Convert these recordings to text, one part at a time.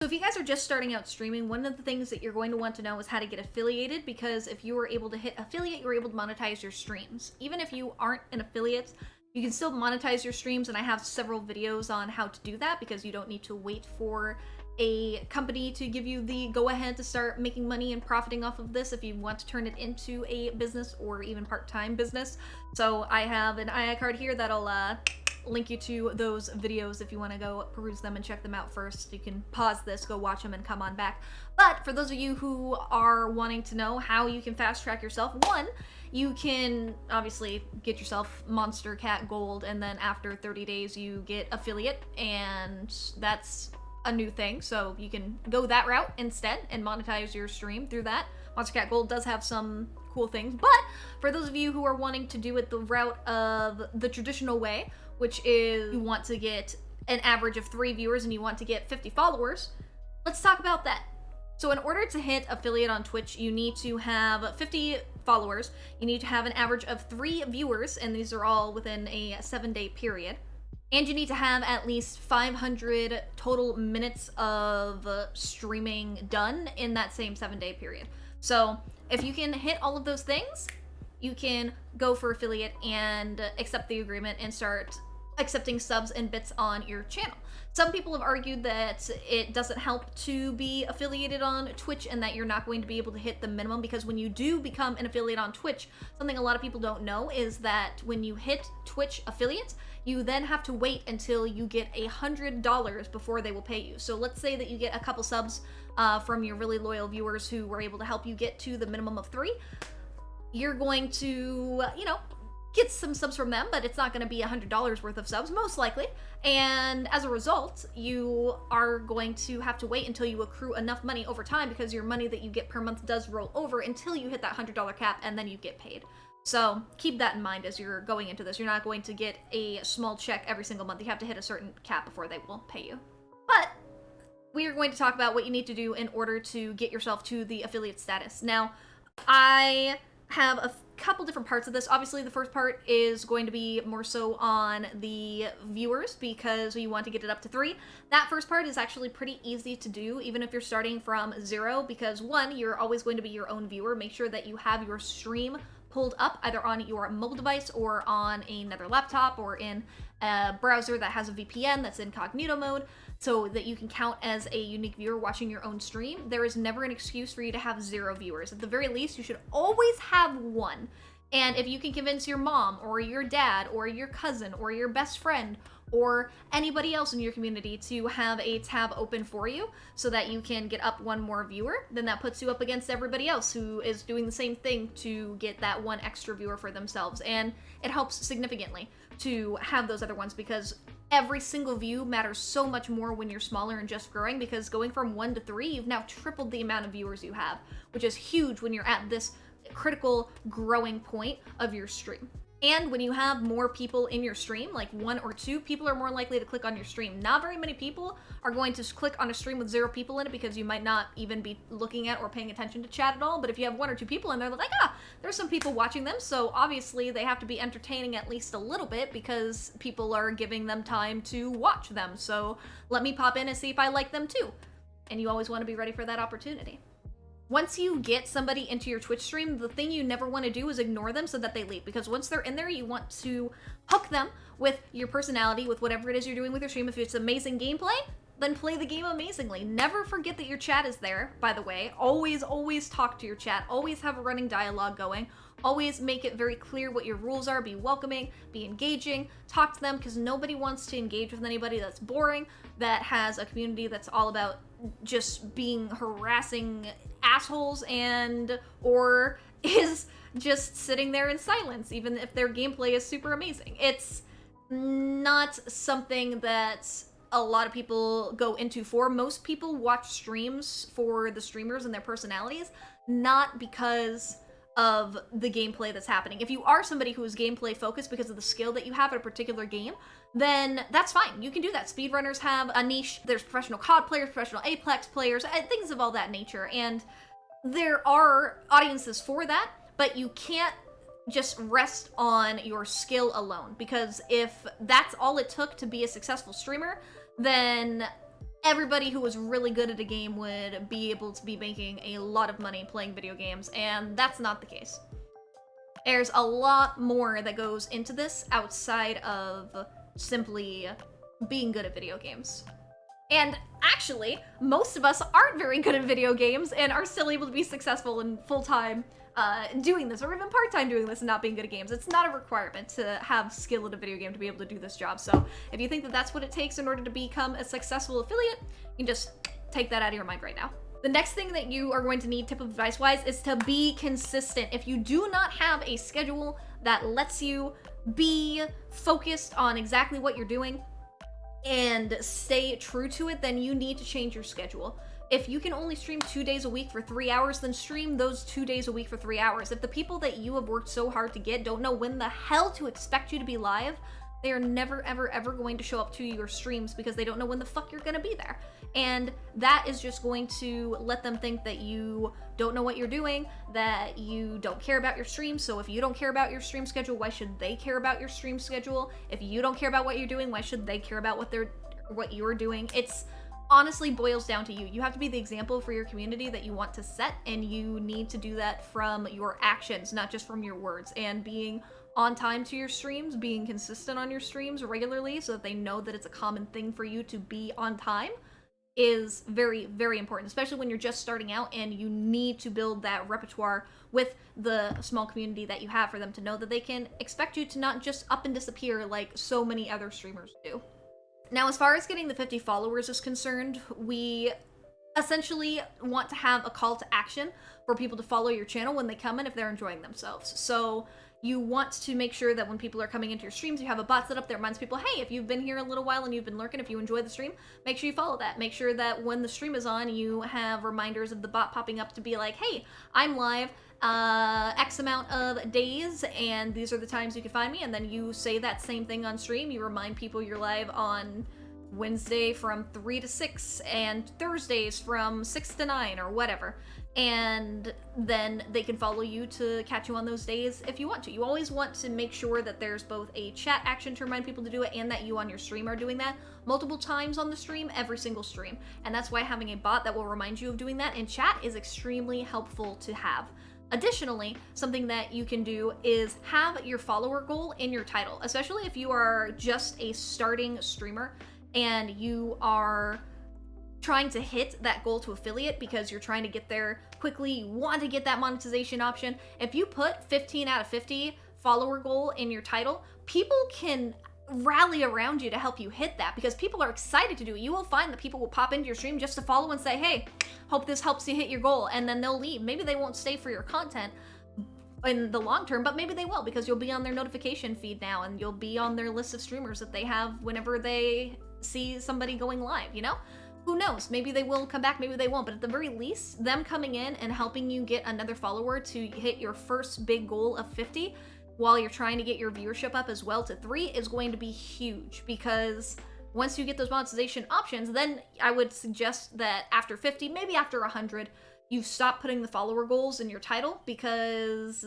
So if you guys are just starting out streaming, one of the things that you're going to want to know is how to get affiliated, because if you are able to hit affiliate, you're able to monetize your streams. Even if you aren't an affiliate, you can still monetize your streams, and I have several videos on how to do that, because you don't need to wait for a company to give you the go-ahead to start making money and profiting off of this if you want to turn it into a business or even part-time business. So I have an II card here that'll link you to those videos if you want to go peruse them and check them out first. You can pause this, go watch them, and come on back. But for those of you who are wanting to know how you can fast track yourself, one, you can obviously get yourself Monster Cat Gold, and then after 30 days you get affiliate, and that's a new thing, so you can go that route instead and monetize your stream through that. Monster Cat Gold does have some cool things, but for those of you who are wanting to do it the route of the traditional way, which is you want to get an average of 3 viewers and you want to get 50 followers, let's talk about that. So in order to hit affiliate on Twitch, you need to have 50 followers, you need to have an average of 3 viewers, and these are all within a 7-day period. And you need to have at least 500 total minutes of streaming done in that same 7-day period. So if you can hit all of those things, you can go for affiliate and accept the agreement and start accepting subs and bits on your channel. Some people have argued that it doesn't help to be affiliated on Twitch and that you're not going to be able to hit the minimum, because when you do become an affiliate on Twitch, something a lot of people don't know is that when you hit Twitch affiliate, you then have to wait until you get $100 before they will pay you. So let's say that you get a couple subs from your really loyal viewers who were able to help you get to the minimum of 3. You're going to, get some subs from them, but it's not going to be $100 worth of subs, most likely. And as a result, you are going to have to wait until you accrue enough money over time, because your money that you get per month does roll over until you hit that $100 cap, and then you get paid. So keep that in mind as you're going into this. You're not going to get a small check every single month. You have to hit a certain cap before they will pay you. But we are going to talk about what you need to do in order to get yourself to the affiliate status. Now, I have a couple different parts of this. Obviously, the first part is going to be more so on the viewers, because you want to get it up to 3. That first part is actually pretty easy to do, even if you're starting from 0, because 1, you're always going to be your own viewer. Make sure that you have your stream pulled up either on your mobile device or on another laptop or in a browser that has a VPN that's incognito mode, so that you can count as a unique viewer watching your own stream. There is never an excuse for you to have 0 viewers. At the very least, you should always have 1. And if you can convince your mom or your dad or your cousin or your best friend or anybody else in your community to have a tab open for you so that you can get up 1 more viewer, then that puts you up against everybody else who is doing the same thing to get that 1 extra viewer for themselves. And it helps significantly to have those other ones, because every single view matters so much more when you're smaller and just growing, because going from 1 to 3, you've now tripled the amount of viewers you have, which is huge when you're at this critical growing point of your stream. And when you have more people in your stream, like 1 or 2, people are more likely to click on your stream. Not very many people are going to click on a stream with 0 people in it, because you might not even be looking at or paying attention to chat at all. But if you have 1 or 2 people in there, they're like, there's some people watching them, so obviously they have to be entertaining at least a little bit, because people are giving them time to watch them. So let me pop in and see if I like them too. And you always want to be ready for that opportunity. Once you get somebody into your Twitch stream, the thing you never want to do is ignore them so that they leave, because once they're in there, you want to hook them with your personality, with whatever it is you're doing with your stream. If it's amazing gameplay, then play the game amazingly. Never forget that your chat is there, by the way. Always talk to your chat. Always have a running dialogue going. Always make it very clear what your rules are. Be welcoming, be engaging, talk to them, because nobody wants to engage with anybody that's boring, that has a community that's all about just being harassing assholes or is just sitting there in silence, even if their gameplay is super amazing. It's not something that a lot of people go into for. Most people watch streams for the streamers and their personalities, not because of the gameplay that's happening. If you are somebody who is gameplay focused because of the skill that you have at a particular game, then that's fine. You can do that. Speedrunners have a niche. There's professional COD players, professional Apex players, things of all that nature. And there are audiences for that, but you can't just rest on your skill alone, because if that's all it took to be a successful streamer, then everybody who was really good at a game would be able to be making a lot of money playing video games, and that's not the case. There's a lot more that goes into this outside of simply being good at video games. And actually, most of us aren't very good at video games and are still able to be successful and full-time doing this, or even part-time doing this and not being good at games. It's not a requirement to have skill at a video game to be able to do this job. So if you think that that's what it takes in order to become a successful affiliate, you can just take that out of your mind right now. The next thing that you are going to need, tip of advice-wise, is to be consistent. If you do not have a schedule that lets you be focused on exactly what you're doing and stay true to it, then you need to change your schedule. If you can only stream 2 days a week for 3 hours, then stream those 2 days a week for 3 hours. If the people that you have worked so hard to get don't know when the hell to expect you to be live, they are never, ever, ever going to show up to your streams because they don't know when the fuck you're gonna be there. And that is just going to let them think that you don't know what you're doing, that you don't care about your stream. So if you don't care about your stream schedule, why should they care about your stream schedule? If you don't care about what you're doing, why should they care about what you're doing? It's honestly boils down to you. You have to be the example for your community that you want to set, and you need to do that from your actions, not just from your words. And being on time to your streams, being consistent on your streams regularly so that they know that it's a common thing for you to be on time is very, very important, especially when you're just starting out and you need to build that repertoire with the small community that you have for them to know that they can expect you to not just up and disappear like so many other streamers do. Now, as far as getting the 50 followers is concerned, we essentially want to have a call to action for people to follow your channel when they come in if they're enjoying themselves. So you want to make sure that when people are coming into your streams, you have a bot set up that reminds people, hey, if you've been here a little while and you've been lurking, if you enjoy the stream, make sure you follow that. Make sure that when the stream is on, you have reminders of the bot popping up to be like, hey, I'm live X amount of days, and these are the times you can find me. And then you say that same thing on stream. You remind people you're live on Wednesday from 3 to 6 and Thursdays from 6 to 9 or whatever. And then they can follow you to catch you on those days if you want to. You always want to make sure that there's both a chat action to remind people to do it and that you on your stream are doing that multiple times on the stream, every single stream. And that's why having a bot that will remind you of doing that in chat is extremely helpful to have. Additionally, something that you can do is have your follower goal in your title, especially if you are just a starting streamer and you are trying to hit that goal to affiliate because you're trying to get there quickly, you want to get that monetization option. If you put 15 out of 50 follower goal in your title, people can rally around you to help you hit that because people are excited to do it. You will find that people will pop into your stream just to follow and say, hey, hope this helps you hit your goal, and then they'll leave. Maybe they won't stay for your content in the long term, but maybe they will because you'll be on their notification feed now and you'll be on their list of streamers that they have whenever they see somebody going live, you know? Who knows? Maybe they will come back, maybe they won't, but at the very least, them coming in and helping you get another follower to hit your first big goal of 50 while you're trying to get your viewership up as well to 3 is going to be huge, because once you get those monetization options, then I would suggest that after 50, maybe after 100, you stop putting the follower goals in your title, because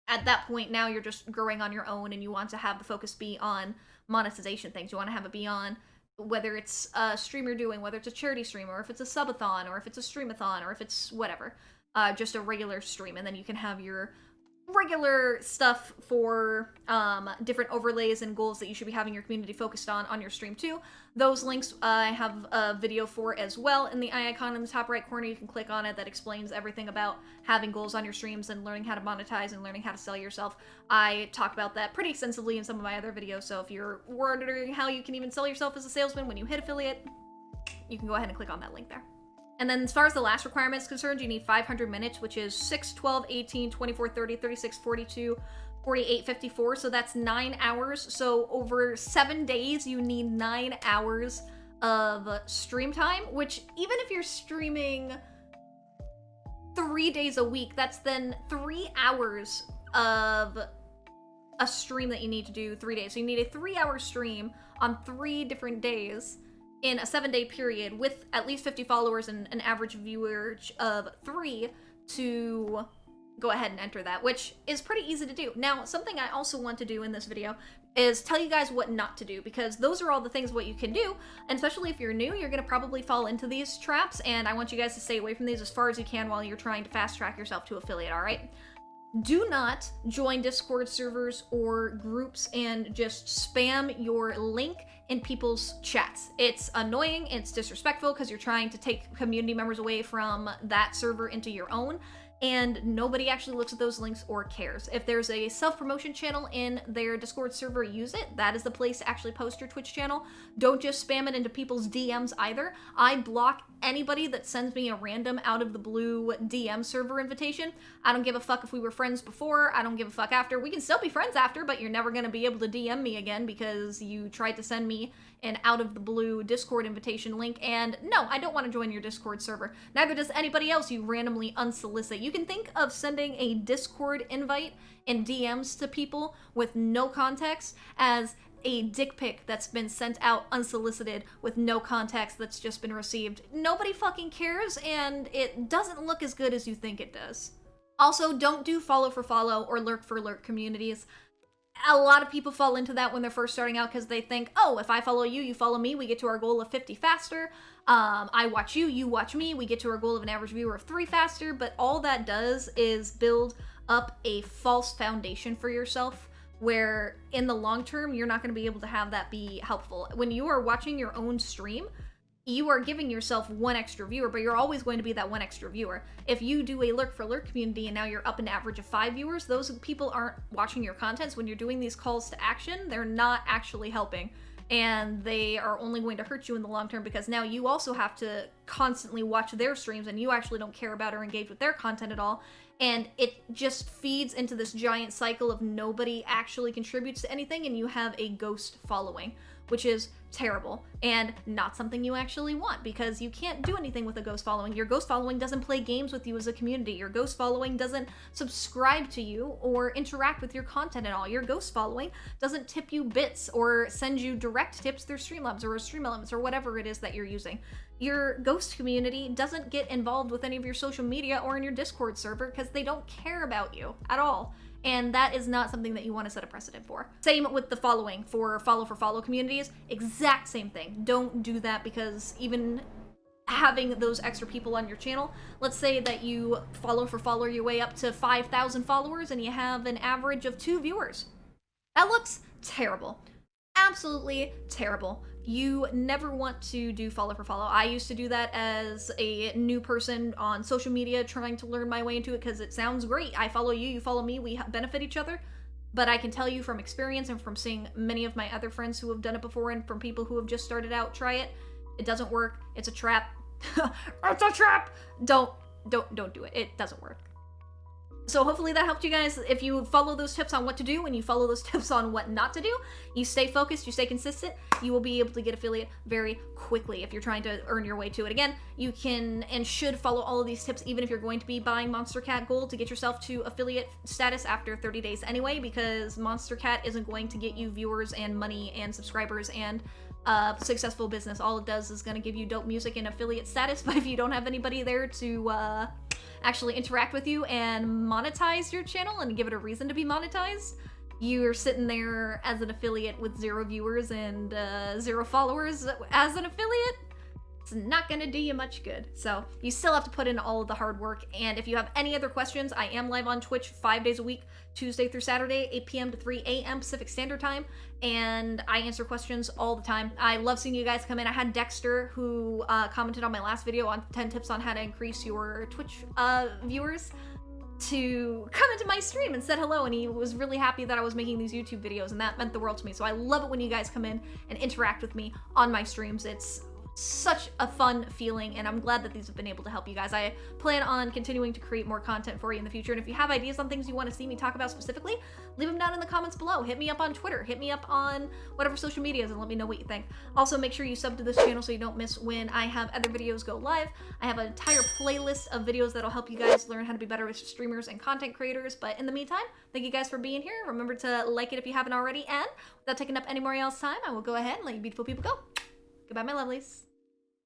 at that point now you're just growing on your own and you want to have the focus be on monetization things. You want to have it be on whether it's a stream you're doing, whether it's a charity stream, or if it's a subathon, or if it's a streamathon, or if it's whatever, just a regular stream. And then you can have your regular stuff for different overlays and goals that you should be having your community focused on your stream too. Those links I have a video for as well in the eye icon in the top right corner. You can click on it. That explains everything about having goals on your streams and learning how to monetize and learning how to sell yourself. I talk about that pretty extensively in some of my other videos, so if you're wondering how you can even sell yourself as a salesman when you hit affiliate, you can go ahead and click on that link there. And then as far as the last requirement is concerned, you need 500 minutes, which is 6, 12, 18, 24, 30, 36, 42, 48, 54. So that's 9 hours. So over 7 days, you need 9 hours of stream time, which even if you're streaming 3 days a week, that's then 3 hours of a stream that you need to do 3 days. So you need a 3-hour stream on 3 different days in a 7-day period with at least 50 followers and an average viewerage of 3 to go ahead and enter that, which is pretty easy to do. Now, something I also want to do in this video is tell you guys what not to do, because those are all the things what you can do, and especially if you're new, you're going to probably fall into these traps, and I want you guys to stay away from these as far as you can while you're trying to fast track yourself to affiliate, alright? Do not join Discord servers or groups and just spam your link in people's chats. It's annoying, it's disrespectful, because you're trying to take community members away from that server into your own, and nobody actually looks at those links or cares. If there's a self-promotion channel in their Discord server, use it. That is the place to actually post your Twitch channel. Don't just spam it into people's DMs either. I block anybody that sends me a random out of the blue DM server invitation. I don't give a fuck if we were friends before. I don't give a fuck after. We can still be friends after, but you're never gonna be able to DM me again because you tried to send me an out of the blue Discord invitation link, and no, I don't want to join your Discord server. Neither does anybody else you randomly unsolicit. You can think of sending a Discord invite in DMs to people with no context as a dick pic that's been sent out unsolicited with no context that's just been received. Nobody fucking cares, and it doesn't look as good as you think it does. Also, don't do follow for follow or lurk for lurk communities. A lot of people fall into that when they're first starting out because they think, oh, if I follow you, you follow me, we get to our goal of 50 faster. I watch you, you watch me, we get to our goal of an average viewer of 3 faster. But all that does is build up a false foundation for yourself where in the long term, you're not going to be able to have that be helpful. When you are watching your own stream, you are giving yourself 1 extra viewer, but you're always going to be that 1 extra viewer. If you do a lurk for lurk community and now you're up an average of 5 viewers, those people aren't watching your content. So when you're doing these calls to action, they're not actually helping. And they are only going to hurt you in the long term because now you also have to constantly watch their streams and you actually don't care about or engage with their content at all. And it just feeds into this giant cycle of nobody actually contributes to anything and you have a ghost following, which is terrible and not something you actually want because you can't do anything with a ghost following. Your ghost following doesn't play games with you as a community. Your ghost following doesn't subscribe to you or interact with your content at all. Your ghost following doesn't tip you bits or send you direct tips through Streamlabs or Stream Elements or whatever it is that you're using. Your ghost community doesn't get involved with any of your social media or in your Discord server because they don't care about you at all. And that is not something that you want to set a precedent for. Same with the following for follow communities, exact same thing. Don't do that because even having those extra people on your channel, let's say that you follow your way up to 5,000 followers and you have an average of 2 viewers. That looks terrible. Absolutely terrible. You never want to do follow for follow. I used to do that as a new person on social media trying to learn my way into it because it sounds great. I follow you, you follow me, we benefit each other. But I can tell you from experience and from seeing many of my other friends who have done it before and from people who have just started out, try it. It doesn't work. It's a trap. It's a trap! Don't do it. It doesn't work. So hopefully that helped you guys. If you follow those tips on what to do and you follow those tips on what not to do, you stay focused, you stay consistent, you will be able to get affiliate very quickly if you're trying to earn your way to it. Again, you can and should follow all of these tips even if you're going to be buying Monster Cat Gold to get yourself to affiliate status after 30 days anyway, because Monster Cat isn't going to get you viewers and money and subscribers and successful business. All it does is going to give you dope music and affiliate status, but if you don't have anybody there to actually interact with you and monetize your channel and give it a reason to be monetized, you're sitting there as an affiliate with 0 viewers and 0 followers as an affiliate. It's not gonna do you much good. So you still have to put in all of the hard work. And if you have any other questions, I am live on Twitch 5 days a week, Tuesday through Saturday, 8 p.m. to 3 a.m. Pacific Standard Time. And I answer questions all the time. I love seeing you guys come in. I had Dexter who commented on my last video on 10 tips on how to increase your Twitch viewers to come into my stream and said hello, and he was really happy that I was making these YouTube videos, and that meant the world to me. So I love it when you guys come in and interact with me on my streams. It's such a fun feeling, and I'm glad that these have been able to help you guys. I plan on continuing to create more content for you in the future, and if you have ideas on things you want to see me talk about specifically, leave them down in the comments below. Hit me up on Twitter, hit me up on whatever social medias, and let me know what you think. Also, make sure you sub to this channel so you don't miss when I have other videos go live. I have an entire playlist of videos that'll help you guys learn how to be better as streamers and content creators, but in the meantime, thank you guys for being here. Remember to like it if you haven't already, and without taking up any more of y'all's time, I will go ahead and let you beautiful people go. Goodbye, my lovelies.